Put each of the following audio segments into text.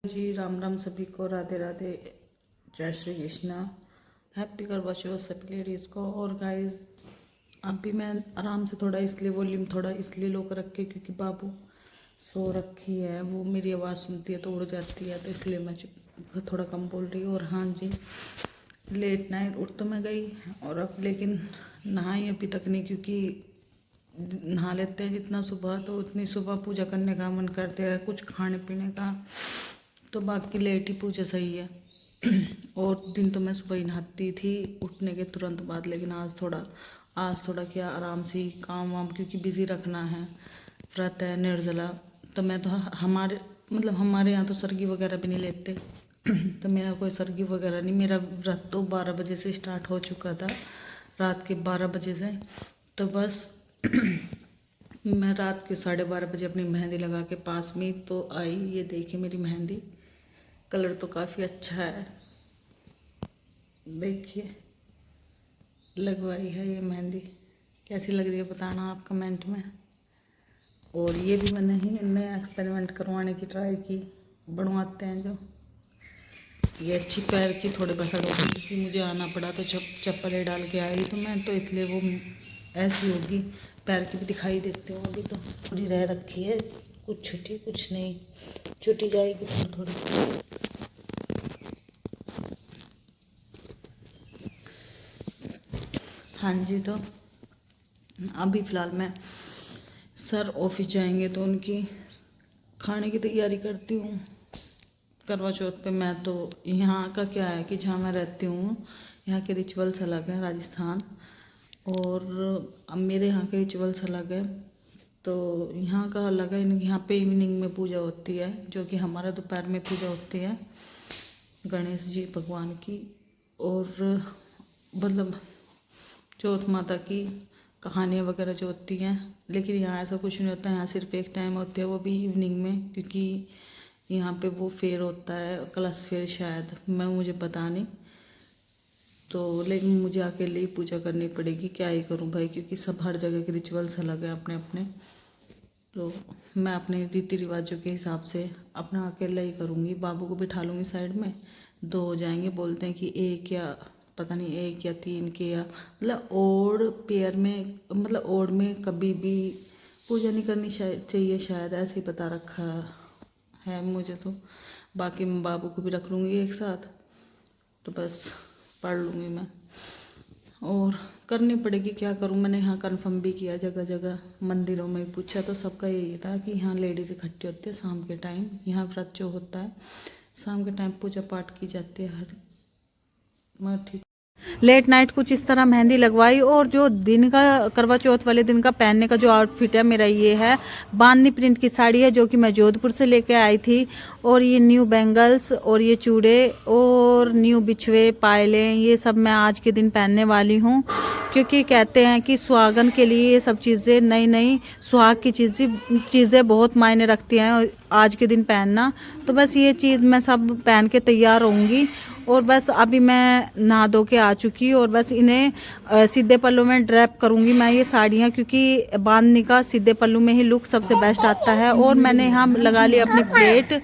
जी राम राम सभी को, राधे राधे, जय श्री कृष्णा। हैप्पी करवा चौथ सभी लेडीज़ को। और गाइस अभी मैं आराम से थोड़ा इसलिए वॉल्यूम थोड़ा इसलिए लो कर रखे क्योंकि बाबू सो रखी है, वो मेरी आवाज़ सुनती है तो उड़ जाती है, तो इसलिए मैं थोड़ा कम बोल रही हूँ। और हाँ जी, लेट नाइट उठ तो मैं गई और अब लेकिन नहाई अभी तक नहीं, क्योंकि नहा लेते हैं जितना सुबह तो उतनी सुबह पूजा करने का मन करते हैं, कुछ खाने पीने का, तो बाकी लेट ही पूजा सही है। और दिन तो मैं सुबह ही नहाती थी उठने के तुरंत बाद, लेकिन आज थोड़ा क्या आराम से ही काम वाम, क्योंकि बिज़ी रखना है, व्रत है निर्जला। तो मैं तो हमारे यहाँ तो सरगी वगैरह भी नहीं लेते। तो मेरा कोई सरगी वगैरह नहीं, मेरा व्रत तो 12 बजे से स्टार्ट हो चुका था, रात के 12 बजे से। तो बस मैं रात के 12:30 बजे अपनी मेहंदी लगा के पास में तो आई। ये देखिए मेरी मेहंदी, कलर तो काफ़ी अच्छा है, देखिए लगवाई है ये मेहंदी। कैसी लग रही है बताना आप कमेंट में। और ये भी मैंने ही नया एक्सपेरिमेंट करवाने की ट्राई की, बनवाते हैं जो ये अच्छी पैर की थोड़े बसड़ होगी, क्योंकि मुझे आना पड़ा तो चप्पलें डाल के आई तो मैं, तो इसलिए वो ऐसी होगी। पैर की भी दिखाई देती हूँ, अभी तो थोड़ी रह रखी है, कुछ छुट्टी कुछ नहीं, छुट्टी जाएगी थोड़ी थोड़ी। हाँ जी, तो अभी फ़िलहाल मैं सर ऑफिस जाएंगे तो उनकी खाने की तैयारी करती हूँ करवा चौथ पे। मैं तो यहाँ का क्या है कि जहाँ मैं रहती हूँ यहाँ के रिचुअल्स अलग हैं, राजस्थान, और अब मेरे यहाँ के रिचुअल्स अलग है। तो यहाँ का अलग है, यहाँ पे इवनिंग में पूजा होती है, जो कि हमारा दोपहर में पूजा होती है गणेश जी भगवान की। और मतलब चौथ माता की कहानियाँ वगैरह जो होती हैं, लेकिन यहाँ ऐसा कुछ नहीं होता। यहाँ सिर्फ एक टाइम होती है, वो भी इवनिंग में, क्योंकि यहाँ पे वो फेयर होता है, कलश फेयर शायद, मुझे पता नहीं। तो लेकिन मुझे अकेले ही पूजा करनी पड़ेगी, क्या ही करूँ भाई, क्योंकि सब हर जगह के रिचुअल्स अलग हैं अपने अपने। तो मैं अपने रीति रिवाजों के हिसाब से अपना अकेला ही करूँगी। बाबू को बिठा लूँगी साइड में, 2 हो जाएंगे, बोलते हैं कि एक या पता नहीं 1 या 3 के, या मतलब ओड पेयर में, मतलब ओड में कभी भी पूजा नहीं करनी चाहिए शायद, ऐसे ही बता रखा है मुझे तो। बाकी मैं बाबू को भी रख लूँगी एक साथ, तो बस पढ़ लूँगी मैं। और करनी पड़ेगी, क्या करूँ। मैंने यहाँ कंफर्म भी किया, जगह जगह मंदिरों में पूछा तो सबका यही था कि यहाँ लेडीज़ इकट्ठी होती है शाम के टाइम। यहाँ व्रत जो होता है शाम के टाइम पूजा पाठ की जाती है हर, मैं ठीक। लेट नाइट कुछ इस तरह मेहंदी लगवाई। और जो दिन का करवा चौथ वाले दिन का पहनने का जो आउटफिट है मेरा, ये है बांधनी प्रिंट की साड़ी है, जो कि मैं जोधपुर से लेके आई थी। और ये न्यू बैंगल्स और ये चूड़े और न्यू बिछुए पायलें, ये सब मैं आज के दिन पहनने वाली हूँ, क्योंकि कहते हैं कि सुहागन के लिए ये सब चीज़ें, नई नई सुहाग की चीज़ें बहुत मायने रखती हैं आज के दिन पहनना। तो बस ये चीज़ मैं सब पहन के तैयार होंगी। और बस अभी मैं नहा धो के आ चुकी, और बस इन्हें सीधे पल्लू में ड्रैप करूँगी मैं ये साड़ियाँ, क्योंकि बांधने का सीधे पल्लू में ही लुक सबसे बेस्ट आता है। और मैंने यहाँ लगा ली अपनी प्लेट,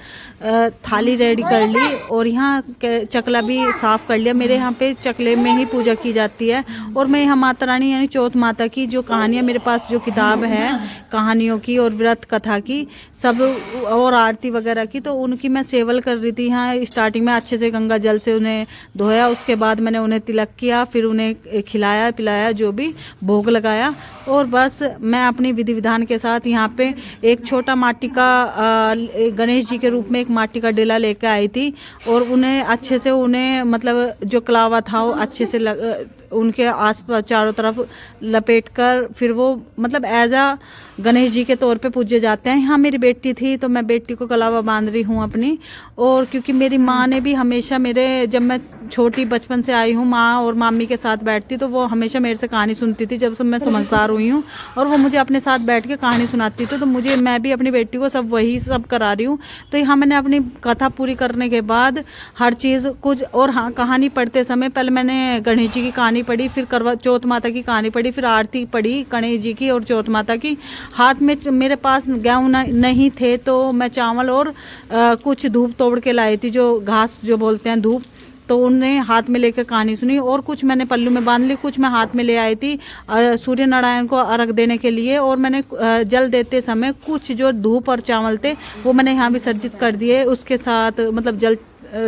थाली रेडी कर ली, और यहाँ चकला भी साफ़ कर लिया। मेरे यहाँ पे चकले में ही पूजा की जाती है। और मैं यहाँ माता रानी यानी चौथ माता की जो कहानियाँ, मेरे पास जो किताब है कहानियों की और व्रत कथा की सब, और आरती वगैरह की, तो उनकी मैं सेवल कर रही थी। यहाँ स्टार्टिंग में अच्छे से गंगा जल से उन्हें धोया, उसके बाद मैंने उन्हें तिलक किया, फिर उन्हें खिलाया पिलाया, जो भी भोग लगाया। और बस मैं अपनी विधि विधान के साथ यहाँ पे एक छोटा माटी का गणेश जी के रूप में एक माटी का डेला लेकर आई थी। और उन्हें अच्छे से, उन्हें मतलब जो कलावा था वो अच्छे से उनके आसपास चारों तरफ लपेट कर, फिर वो मतलब एज आ गणेश जी के तौर पे पूजे जाते हैं। यहाँ मेरी बेटी थी तो मैं बेटी को कलावा बांध रही हूँ अपनी। और क्योंकि मेरी माँ ने भी हमेशा जब मैं छोटी बचपन से आई हूँ, माँ और मामी के साथ बैठती तो वो हमेशा मेरे से कहानी सुनती थी जब से मैं समझदार हुई हूँ, और वो मुझे अपने साथ बैठ के कहानी सुनाती थी। तो मुझे, मैं भी अपनी बेटी को सब वही सब करा रही हूँ। तो यहाँ मैंने अपनी कथा पूरी करने के बाद हर चीज़ कुछ, और हाँ, कहानी पढ़ते समय पहले मैंने गणेश जी की कहानी पढ़ी, फिर करवा चौथ माता की कहानी पढ़ी, फिर आरती पढ़ी गणेश जी की और चौथ माता की। हाथ में मेरे पास गेहूँ नहीं थे तो मैं चावल और कुछ धूप तोड़ के लाई थी, जो घास जो बोलते हैं धूप, तो उन्हें हाथ में लेकर कहानी सुनी। और कुछ मैंने पल्लू में बांध ली, कुछ मैं हाथ में ले आई थी सूर्य नारायण को अर्घ देने के लिए। और मैंने जल देते समय कुछ जो धूप और चावल थे वो मैंने यहाँ विसर्जित कर दिए उसके साथ, मतलब जल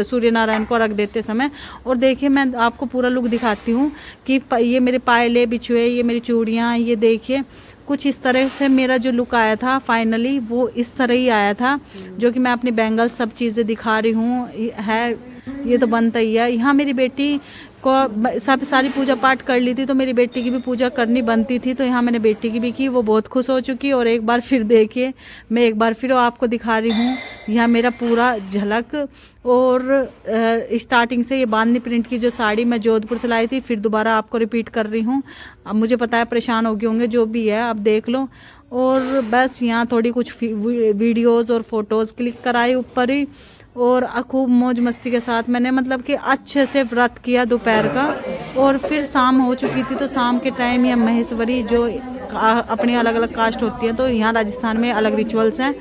सूर्य नारायण को रख देते समय। और देखिए मैं आपको पूरा लुक दिखाती हूँ कि ये मेरे पायले बिछुए, ये मेरी चूड़ियाँ, ये देखिए कुछ इस तरह से मेरा जो लुक आया था फाइनली वो इस तरह ही आया था, जो कि मैं अपनी बैंगल्स सब चीज़ें दिखा रही हूँ है। ये तो बनता ही है। यहाँ मेरी बेटी को सब सारी पूजा पाठ कर ली थी तो मेरी बेटी की भी पूजा करनी बनती थी, तो यहाँ मैंने बेटी की भी की, वो बहुत खुश हो चुकी। और एक बार फिर देखिए, मैं एक बार फिर आपको दिखा रही हूँ यहाँ मेरा पूरा झलक। और स्टार्टिंग से ये बांधनी प्रिंट की जो साड़ी मैं जोधपुर से लाई थी, फिर दोबारा आपको रिपीट कर रही हूँ। अब मुझे पता है परेशान हो गए होंगे, जो भी है अब देख लो। और बस यहाँ थोड़ी कुछ वीडियोज़ और फोटोज़ क्लिक कराई ऊपर ही, और खूब मौज मस्ती के साथ मैंने मतलब कि अच्छे से व्रत किया दोपहर का। और फिर शाम हो चुकी थी, तो शाम के टाइम या महेश्वरी जो अपनी अलग अलग कास्ट होती हैं, तो यहाँ राजस्थान में अलग रिचुअल्स हैं,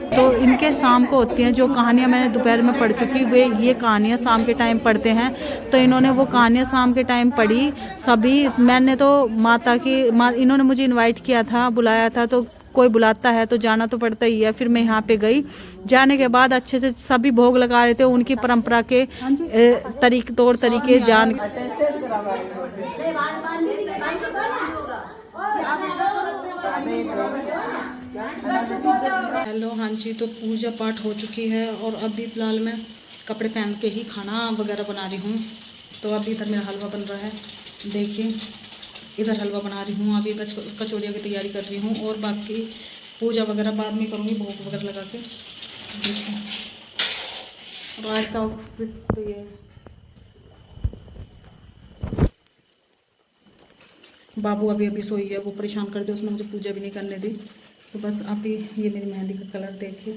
तो इनके शाम को होती हैं। जो कहानियाँ मैंने दोपहर में पढ़ चुकी, वे ये कहानियाँ शाम के टाइम पढ़ते हैं। तो इन्होंने वो कहानियाँ शाम के टाइम पढ़ी सभी। मैंने तो माता की इन्होंने मुझे इनवाइट किया था, बुलाया था, तो कोई बुलाता है तो जाना तो पड़ता ही है। फिर मैं यहाँ पे गई, जाने के बाद अच्छे से सभी भोग लगा रहे थे, उनकी परंपरा के तौर तरीके जान। हेलो, हाँ जी, तो पूजा पाठ हो चुकी है और अभी फ़िलहाल मैं कपड़े पहन के ही खाना वगैरह बना रही हूँ। तो अभी इधर मेरा हलवा बन रहा है, देखिए इधर हलवा बना रही हूँ, अभी बस कचौड़ियों की तैयारी कर रही हूँ। और बाकी पूजा वगैरह बाद में करूँगी, भोग वगैरह लगा के। देखिए और आज का आउटफिट तो ये, बाबू अभी अभी सोई है, वो परेशान कर दे, उसने मुझे पूजा भी नहीं करने दी। तो बस अभी ये मेरी मेहंदी का कलर देखिए,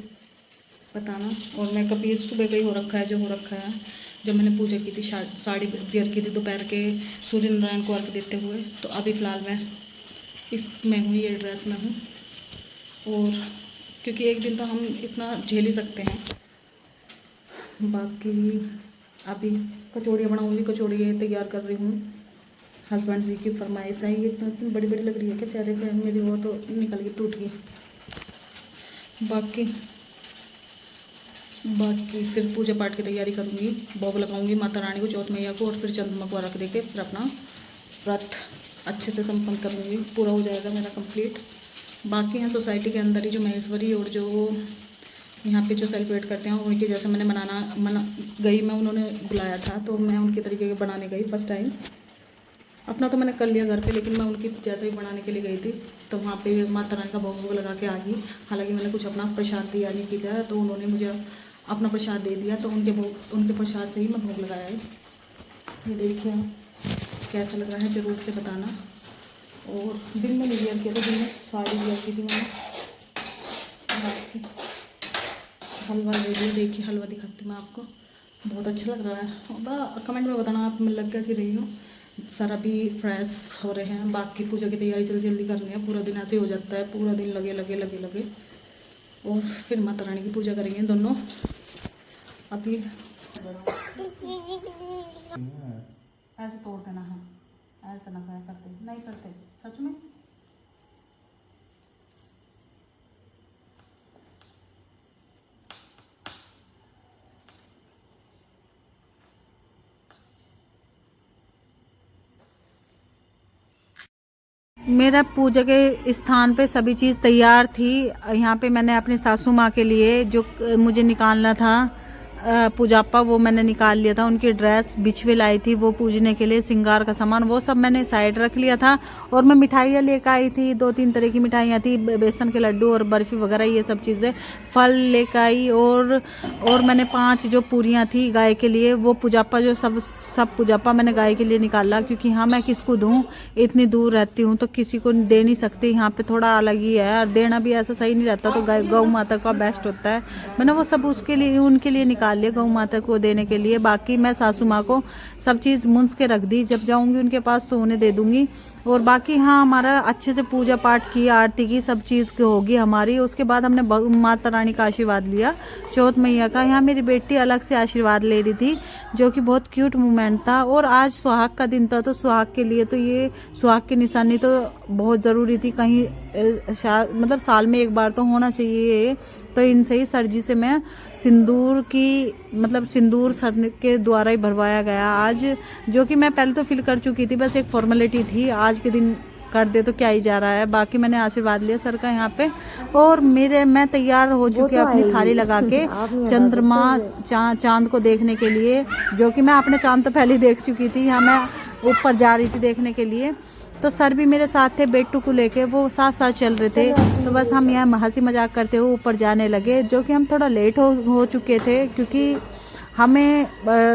बताना। और मेकअप ये सुबह का ही हो रखा है, जो हो रखा है जब मैंने पूजा की थी, साड़ी वेयर की थी दोपहर के सूर्य नारायण को अर्घ देते हुए। तो अभी फ़िलहाल मैं इसमें हूँ, ये ड्रेस में हूँ। और क्योंकि एक दिन तो हम इतना झेल ही सकते हैं। बाकी अभी कचौड़ियाँ बनाऊँगी, कचौड़ियाँ तैयार कर रही हूँ। हस्बैंड जी की फरमाइश है। ये इतनी बड़ी बड़ी लग रही है कि चेहरे पे मेरी, वो तो निकल गई, टूट गई। बाकी फिर पूजा पाठ की तैयारी करूँगी, भोग लगाऊंगी माता रानी को, चौथ मैया को, और फिर चंद्रमा को रख देके फिर अपना व्रत अच्छे से संपन्न करूँगी, पूरा हो जाएगा मेरा कंप्लीट। बाकी हैं सोसाइटी के अंदर ही जो महेश्वरी और जो यहाँ पे जो सेलिब्रेट करते हैं उनके जैसे मैंने गई मैं, उन्होंने बुलाया था तो मैं उनके तरीके के बनाने गई फर्स्ट टाइम। अपना तो मैंने कर लिया घर पे, लेकिन मैं उनकी जैसे ही बनाने के लिए गई थी तो वहाँ पे माता रानी का भोग वोग लगा के आ गई। हालांकि मैंने कुछ अपना प्रसाद दिया नहीं किया, तो उन्होंने मुझे अपना प्रसाद दे दिया, तो उनके प्रसाद से ही मैं भोग लगाया है। ये देखिए कैसा लग रहा है, ज़रूर से बताना। और दिन में नहीं वेयर किया था, दिन में साड़ी वेयर की थी मैंने। बाकी हलवा रेडी, देखिए हलवा दिखाती हूँ मैं आपको, बहुत अच्छा लग रहा है। कमेंट में बताना आप, मैं लग कैसी रही हूँ। सर अभी फ्रेश हो रहे हैं, बाकी पूजा की तैयारी जल्दी जल्दी करनी है। पूरा दिन ऐसे हो जाता है, पूरा दिन लगे लगे लगे लगे। और फिर माता रानी की पूजा करेंगे दोनों। अभी ऐसे तोड़ देना है, ऐसा ना करते, नहीं करते सच में। मेरा पूजा के स्थान पे सभी चीज़ तैयार थी। यहाँ पे मैंने अपनी सासू माँ के लिए जो मुझे निकालना था पूजापा वो मैंने निकाल लिया था, उनकी ड्रेस बिछवे लाई थी वो पूजने के लिए, श्रृंगार का सामान वो सब मैंने साइड रख लिया था। और मैं मिठाइयाँ लेकर आई थी, 2-3 तरह की मिठाइयाँ थी, बेसन के लड्डू और बर्फ़ी वगैरह ये सब चीज़ें, फल लेकर आई। और मैंने 5 जो पूरियाँ थी गाय के लिए, वो पूजापा जो सब पूजापा मैंने गाय के लिए निकाला, क्योंकि हाँ मैं किसको दूँ, इतनी दूर रहती हूँ तो किसी को दे नहीं सकती। यहाँ पे थोड़ा अलग ही है और देना भी ऐसा सही नहीं रहता, तो गौ माता का बेस्ट होता है। मैंने वो सब उसके लिए उनके लिए निकाल लिया, गौ माता को देने के लिए। बाकी मैं सासू माँ को सब चीज़ मुंज के रख दी, जब जाऊँगी उनके पास तो उन्हें दे दूँगी। और बाकी हाँ हमारा अच्छे से पूजा पाठ की, आरती की, सब चीज़ की होगी हमारी। उसके बाद हमने माता रानी का आशीर्वाद लिया, चौथ मैया का। यहाँ मेरी बेटी अलग से आशीर्वाद ले रही थी, जो कि बहुत क्यूट मोमेंट था। और आज सुहाग का दिन था, तो सुहाग के लिए तो ये सुहाग की निशानी तो बहुत ज़रूरी थी, कहीं मतलब साल में एक बार तो होना चाहिए। तो इनसे ही सर जी से मैं सिंदूर की मतलब सिंदूर सर के द्वारा ही भरवाया गया आज, जो कि मैं पहले तो फिल कर चुकी थी, बस एक फॉर्मेलिटी थी, आज के दिन कर दे तो क्या ही जा रहा है। बाकी मैंने आशीर्वाद लिया सर का यहाँ पे। और मैं तैयार हो चुकी हूँ अपनी थाली लगा के चंद्रमा चांद को देखने के लिए, जो कि मैं अपने चांद तो पहले ही देख चुकी थी। यहाँ मैं ऊपर जा रही थी देखने के लिए, तो सर भी मेरे साथ थे, बेटू को लेके वो साथ साथ चल रहे थे। तो बस हम यहाँ हंसी मजाक करते हुए ऊपर जाने लगे, जो कि हम थोड़ा लेट हो चुके थे, क्योंकि हमें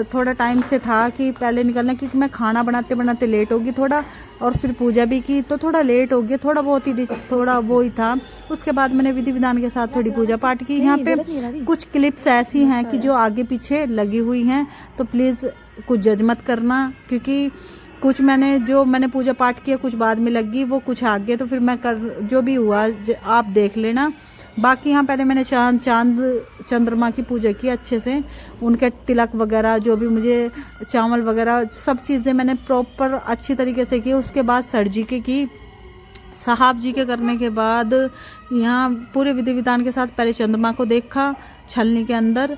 थोड़ा टाइम से था कि पहले निकलना, क्योंकि मैं खाना बनाते बनाते लेट होगी थोड़ा, और फिर पूजा भी की तो थोड़ा लेट हो गया, थोड़ा बहुत ही थोड़ा वो ही था। उसके बाद मैंने विधि विधान के साथ थोड़ी पूजा पाठ की। यहाँ पे कुछ क्लिप्स ऐसी हैं कि जो आगे पीछे लगी हुई हैं, तो प्लीज़ कुछ जज मत करना, क्योंकि कुछ मैंने पूजा पाठ किया, कुछ बाद में लगी, वो कुछ आगे, तो फिर मैं जो भी हुआ आप देख लेना। बाकी यहाँ पहले मैंने चंद्रमा की पूजा की अच्छे से, उनके तिलक वगैरह जो भी मुझे चावल वगैरह सब चीज़ें मैंने प्रॉपर अच्छी तरीके से की। उसके बाद सर जी की साहब जी के करने के बाद यहाँ पूरे विधि विधान के साथ पहले चंद्रमा को देखा छलनी के अंदर।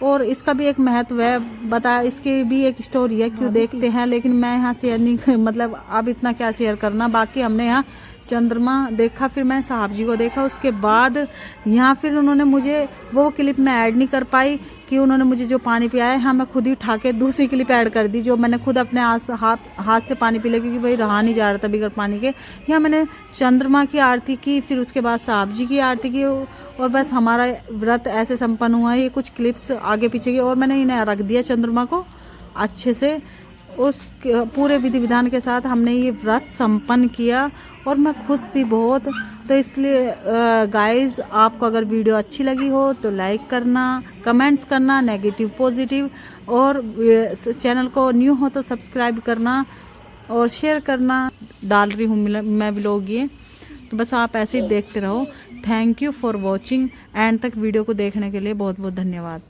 और इसका भी एक महत्व है, बता इसकी भी एक स्टोरी है क्यों देखते हैं, लेकिन मैं यहाँ शेयर नहीं मतलब अब इतना क्या शेयर करना। बाकी हमने यहाँ चंद्रमा देखा, फिर मैंने साहब जी को देखा। उसके बाद यहाँ फिर उन्होंने मुझे वो क्लिप में ऐड नहीं कर पाई कि उन्होंने मुझे जो पानी पियाया, हाँ मैं खुद ही उठा के दूसरी क्लिप ऐड कर दी, जो मैंने खुद अपने हाथ से पानी पी लिया, क्योंकि भाई रहा नहीं जा रहा था बिगर पानी के। यहाँ मैंने चंद्रमा की आरती की, फिर उसके बाद साहब जी की आरती की, और बस हमारा व्रत ऐसे संपन्न हुआ है। ये कुछ क्लिप्स आगे पीछे की, और मैंने इन्हें रख दिया चंद्रमा को अच्छे से। उस पूरे विधि विधान के साथ हमने ये व्रत संपन्न किया, और मैं खुश थी बहुत। तो इसलिए गाइस, आपको अगर वीडियो अच्छी लगी हो तो लाइक करना, कमेंट्स करना, नेगेटिव पॉजिटिव, और चैनल को न्यू हो तो सब्सक्राइब करना और शेयर करना। डाल रही हूँ मैं व्लॉग ये, तो बस आप ऐसे ही देखते रहो। Thank you for watching, and तक वीडियो को देखने के लिए बहुत बहुत धन्यवाद।